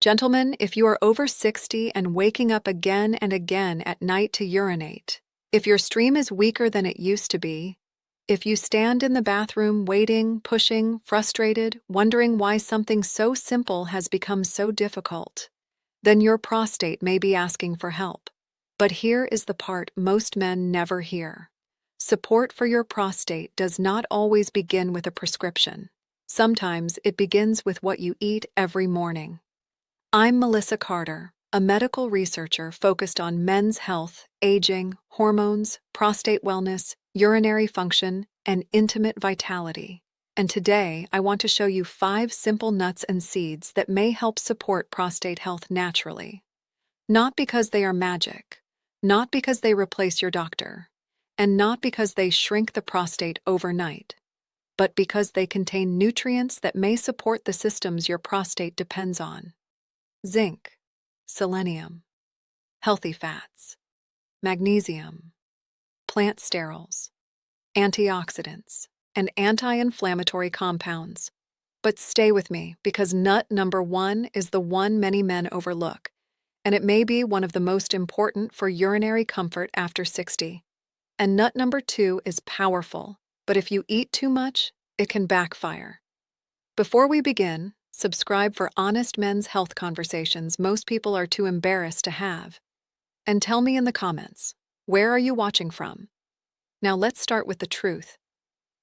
Gentlemen, if you are over 60 and waking up again and again at night to urinate, if your stream is weaker than it used to be, if you stand in the bathroom waiting, pushing, frustrated, wondering why something so simple has become so difficult, then your prostate may be asking for help. But here is the part most men never hear. Support for your prostate does not always begin with a prescription. Sometimes it begins with what you eat every morning. I'm Melissa Carter, a medical researcher focused on men's health, aging, hormones, prostate wellness, urinary function, and intimate vitality. And today, I want to show you 5 simple nuts and seeds that may help support prostate health naturally. Not because they are magic, not because they replace your doctor, and not because they shrink the prostate overnight, but because they contain nutrients that may support the systems your prostate depends on. Zinc, selenium, healthy fats, magnesium, plant sterols, antioxidants, and anti-inflammatory compounds. But stay with me, because nut number 1 is the one many men overlook, and it may be one of the most important for urinary comfort after 60. And nut number 2 is powerful, but if you eat too much, it can backfire. Before we begin, subscribe for honest men's health conversations most people are too embarrassed to have. And tell me in the comments, where are you watching from? Now let's start with the truth.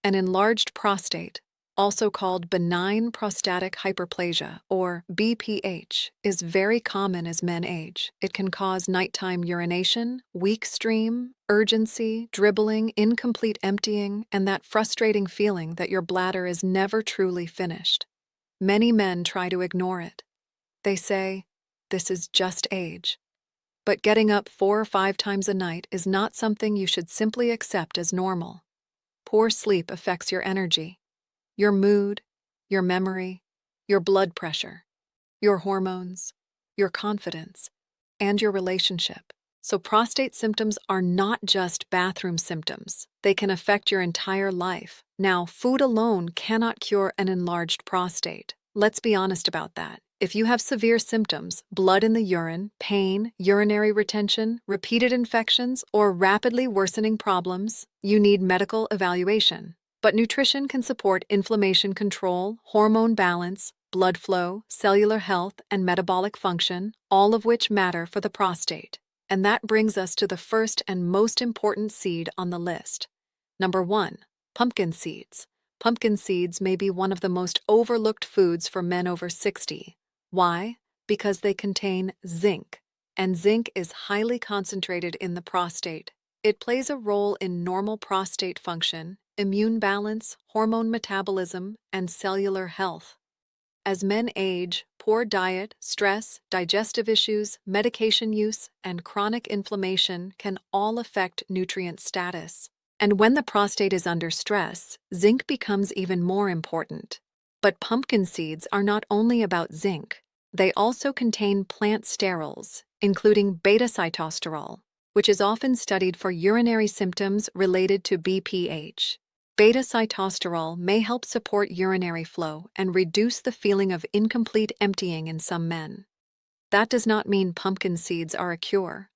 An enlarged prostate, also called benign prostatic hyperplasia, or BPH, is very common as men age. It can cause nighttime urination, weak stream, urgency, dribbling, incomplete emptying, and that frustrating feeling that your bladder is never truly finished. Many men try to ignore it. They say, "This is just age." But getting up 4 or 5 times a night is not something you should simply accept as normal. Poor sleep affects your energy, your mood, your memory, your blood pressure, your hormones, your confidence, and your relationship. So prostate symptoms are not just bathroom symptoms. They can affect your entire life. Now, food alone cannot cure an enlarged prostate. Let's be honest about that. If you have severe symptoms, blood in the urine, pain, urinary retention, repeated infections, or rapidly worsening problems, you need medical evaluation. But nutrition can support inflammation control, hormone balance, blood flow, cellular health, and metabolic function, all of which matter for the prostate. And that brings us to the first and most important seed on the list. Number 1, pumpkin seeds. Pumpkin seeds may be one of the most overlooked foods for men over 60. Why? Because they contain zinc, and zinc is highly concentrated in the prostate. It plays a role in normal prostate function, immune balance, hormone metabolism, and cellular health. As men age, poor diet, stress, digestive issues, medication use, and chronic inflammation can all affect nutrient status. And when the prostate is under stress, zinc becomes even more important. But pumpkin seeds are not only about zinc. They also contain plant sterols, including beta-sitosterol, which is often studied for urinary symptoms related to BPH. Beta-sitosterol may help support urinary flow and reduce the feeling of incomplete emptying in some men. That does not mean pumpkin seeds are a cure,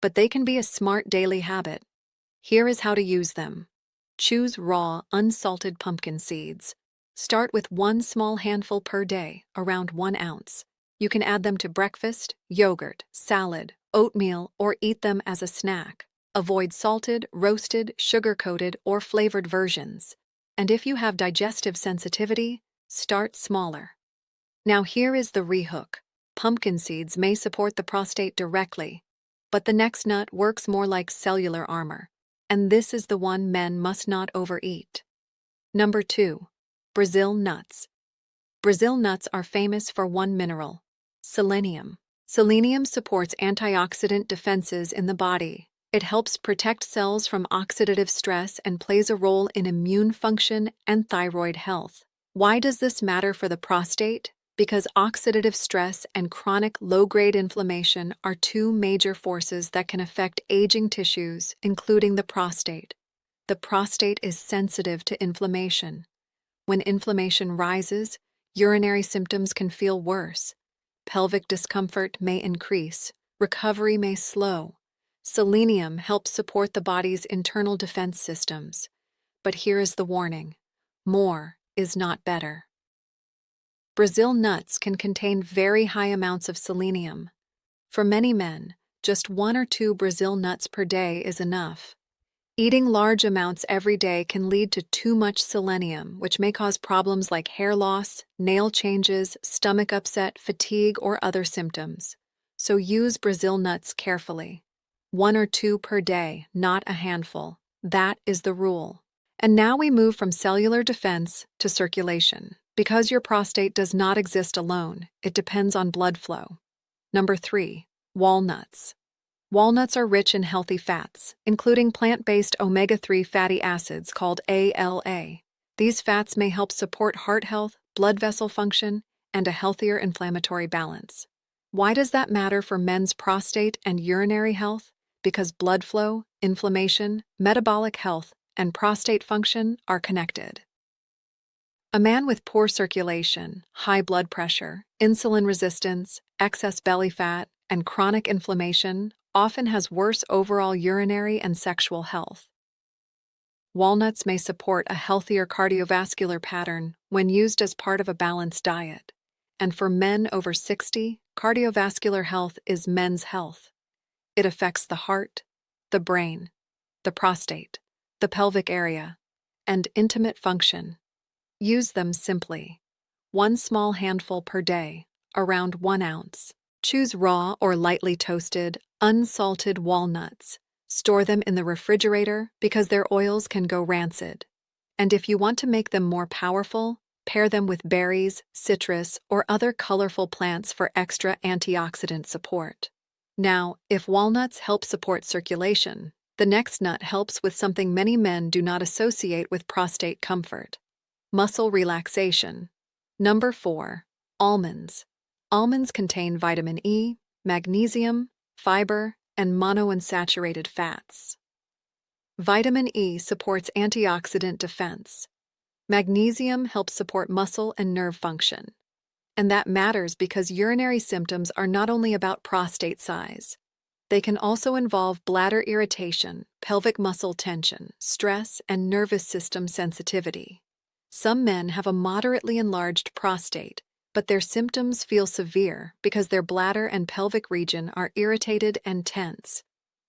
but they can be a smart daily habit. Here is how to use them. Choose raw, unsalted pumpkin seeds. Start with 1 small handful per day, around 1 ounce. You can add them to breakfast, yogurt, salad, oatmeal, or eat them as a snack. Avoid salted, roasted, sugar-coated, or flavored versions. And if you have digestive sensitivity, start smaller. Now here is the rehook. Pumpkin seeds may support the prostate directly, but the next nut works more like cellular armor. And this is the one men must not overeat. Number 2, Brazil nuts. Brazil nuts are famous for one mineral, selenium. Selenium supports antioxidant defenses in the body. It helps protect cells from oxidative stress and plays a role in immune function and thyroid health. Why does this matter for the prostate? Because oxidative stress and chronic low-grade inflammation are 2 major forces that can affect aging tissues, including the prostate. The prostate is sensitive to inflammation. When inflammation rises, urinary symptoms can feel worse. pelvic discomfort may increase, recovery may slow. Selenium helps support the body's internal defense systems. But here is the warning: more is not better. Brazil nuts can contain very high amounts of selenium. For many men, just 1 or 2 Brazil nuts per day is enough. Eating large amounts every day can lead to too much selenium, which may cause problems like hair loss, nail changes, stomach upset, fatigue, or other symptoms. So use Brazil nuts carefully. 1 or 2 per day, not a handful. That is the rule. And now we move from cellular defense to circulation. Because your prostate does not exist alone, it depends on blood flow. Number 3, walnuts. Walnuts are rich in healthy fats, including plant-based omega-3 fatty acids called ALA. These fats may help support heart health, blood vessel function, and a healthier inflammatory balance. Why does that matter for men's prostate and urinary health? Because blood flow, inflammation, metabolic health, and prostate function are connected. A man with poor circulation, high blood pressure, insulin resistance, excess belly fat, and chronic inflammation often has worse overall urinary and sexual health. Walnuts may support a healthier cardiovascular pattern when used as part of a balanced diet. And for men over 60, cardiovascular health is men's health. It affects the heart, the brain, the prostate, the pelvic area, and intimate function. Use them simply. 1 small handful per day, around 1 ounce. Choose raw or lightly toasted, unsalted walnuts. Store them in the refrigerator because their oils can go rancid. And if you want to make them more powerful, pair them with berries, citrus, or other colorful plants for extra antioxidant support. Now, if walnuts help support circulation, the next nut helps with something many men do not associate with prostate comfort: muscle relaxation. Number 4, almonds. Almonds contain vitamin E, magnesium, fiber, and monounsaturated fats. Vitamin E supports antioxidant defense. Magnesium helps support muscle and nerve function. And that matters because urinary symptoms are not only about prostate size. They can also involve bladder irritation, pelvic muscle tension, stress, and nervous system sensitivity. Some men have a moderately enlarged prostate, but their symptoms feel severe because their bladder and pelvic region are irritated and tense.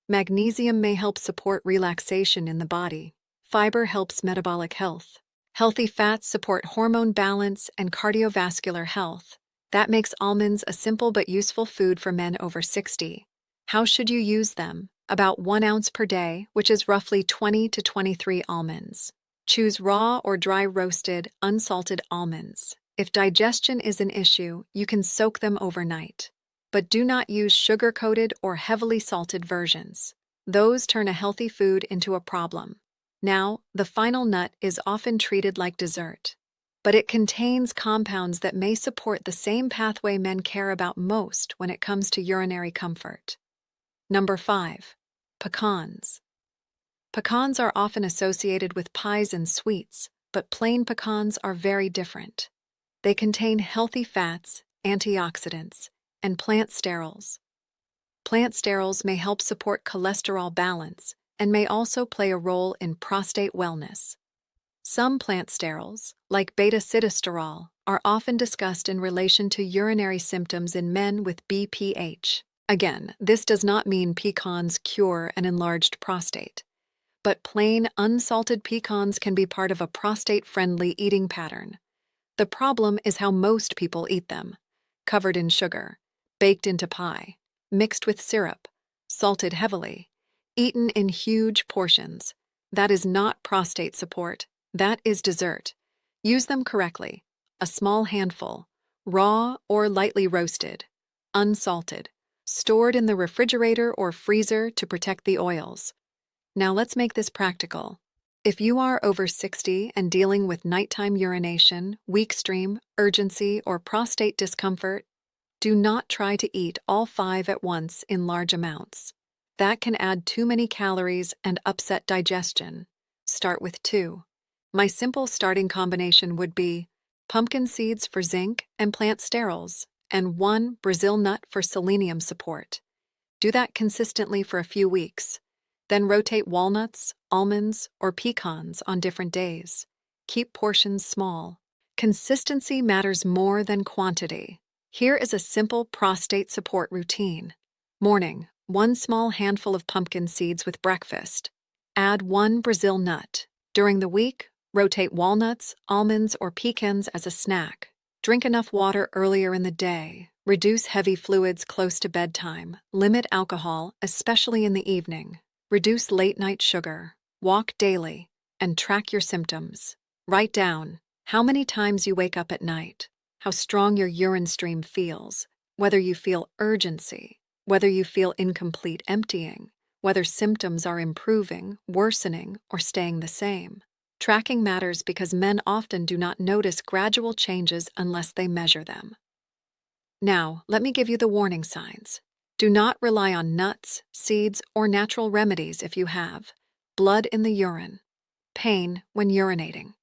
Magnesium may help support relaxation in the body. Fiber helps metabolic health. Healthy fats support hormone balance and cardiovascular health. That makes almonds a simple but useful food for men over 60. How should you use them? About 1 ounce per day, which is roughly 20 to 23 almonds. Choose raw or dry roasted, unsalted almonds. If digestion is an issue, you can soak them overnight. But do not use sugar-coated or heavily salted versions. Those turn a healthy food into a problem. Now, the final nut is often treated like dessert, but it contains compounds that may support the same pathway men care about most when it comes to urinary comfort. Number 5, pecans. Pecans are often associated with pies and sweets, but plain pecans are very different. They contain healthy fats, antioxidants, and plant sterols. Plant sterols may help support cholesterol balance and may also play a role in prostate wellness. Some plant sterols, like beta-sitosterol, are often discussed in relation to urinary symptoms in men with BPH. Again, this does not mean pecans cure an enlarged prostate, but plain unsalted pecans can be part of a prostate-friendly eating pattern. The problem is how most people eat them: covered in sugar, baked into pie, mixed with syrup, salted heavily, eaten in huge portions. That is not prostate support. That is dessert. Use them correctly. A small handful, raw or lightly roasted, unsalted, stored in the refrigerator or freezer to protect the oils. Now let's make this practical. If you are over 60 and dealing with nighttime urination, weak stream, urgency, or prostate discomfort, do not try to eat all 5 at once in large amounts. That can add too many calories and upset digestion. Start with 2. My simple starting combination would be pumpkin seeds for zinc and plant sterols, and 1 Brazil nut for selenium support. Do that consistently for a few weeks. Then rotate walnuts, almonds, or pecans on different days. Keep portions small. Consistency matters more than quantity. Here is a simple prostate support routine. Morning, 1 small handful of pumpkin seeds with breakfast. Add 1 Brazil nut. During the week, rotate walnuts, almonds, or pecans as a snack. Drink enough water earlier in the day. Reduce heavy fluids close to bedtime. Limit alcohol, especially in the evening. Reduce late-night sugar. Walk daily. And track your symptoms. Write down how many times you wake up at night, how strong your urine stream feels, whether you feel urgency, whether you feel incomplete emptying, whether symptoms are improving, worsening, or staying the same. Tracking matters because men often do not notice gradual changes unless they measure them. Now, let me give you the warning signs. Do not rely on nuts, seeds, or natural remedies if you have blood in the urine, pain when urinating,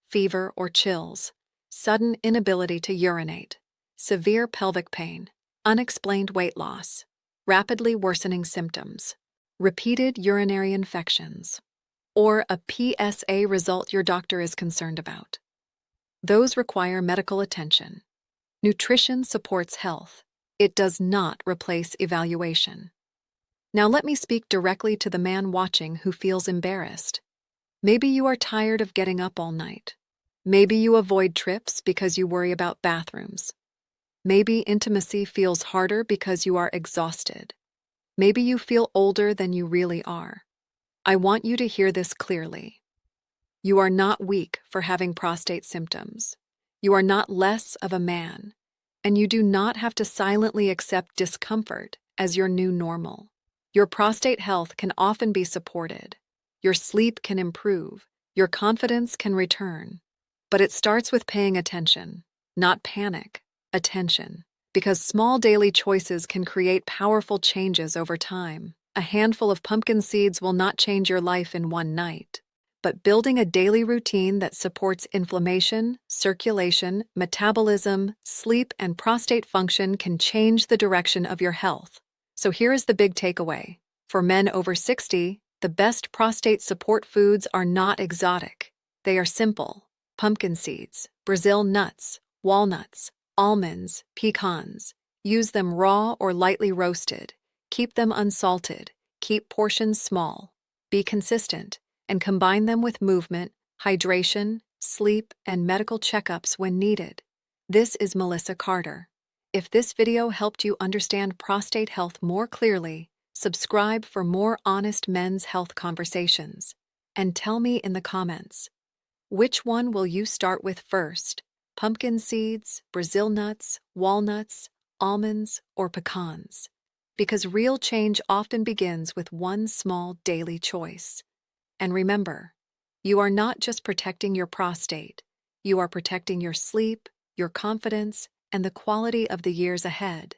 fever or chills, sudden inability to urinate, severe pelvic pain, unexplained weight loss, rapidly worsening symptoms, repeated urinary infections, or a PSA result your doctor is concerned about. Those require medical attention. Nutrition supports health. It does not replace evaluation. Now let me speak directly to the man watching who feels embarrassed. Maybe you are tired of getting up all night. Maybe you avoid trips because you worry about bathrooms. Maybe intimacy feels harder because you are exhausted. Maybe you feel older than you really are. I want you to hear this clearly. You are not weak for having prostate symptoms. You are not less of a man, and you do not have to silently accept discomfort as your new normal. Your prostate health can often be supported. Your sleep can improve. Your confidence can return. But it starts with paying attention, not panic, attention. Because small daily choices can create powerful changes over time. A handful of pumpkin seeds will not change your life in one night. But building a daily routine that supports inflammation, circulation, metabolism, sleep, and prostate function can change the direction of your health. So here is the big takeaway. For men over 60, the best prostate support foods are not exotic. They are simple. Pumpkin seeds, Brazil nuts, walnuts, almonds, pecans. Use them raw or lightly roasted. Keep them unsalted. Keep portions small. Be consistent. And combine them with movement, hydration, sleep, and medical checkups when needed. This is Melissa Carter. If this video helped you understand prostate health more clearly, subscribe for more honest men's health conversations. And tell me in the comments, which one will you start with first? Pumpkin seeds, Brazil nuts, walnuts, almonds, or pecans? Because real change often begins with one small daily choice. And remember, you are not just protecting your prostate, you are protecting your sleep, your confidence, and the quality of the years ahead.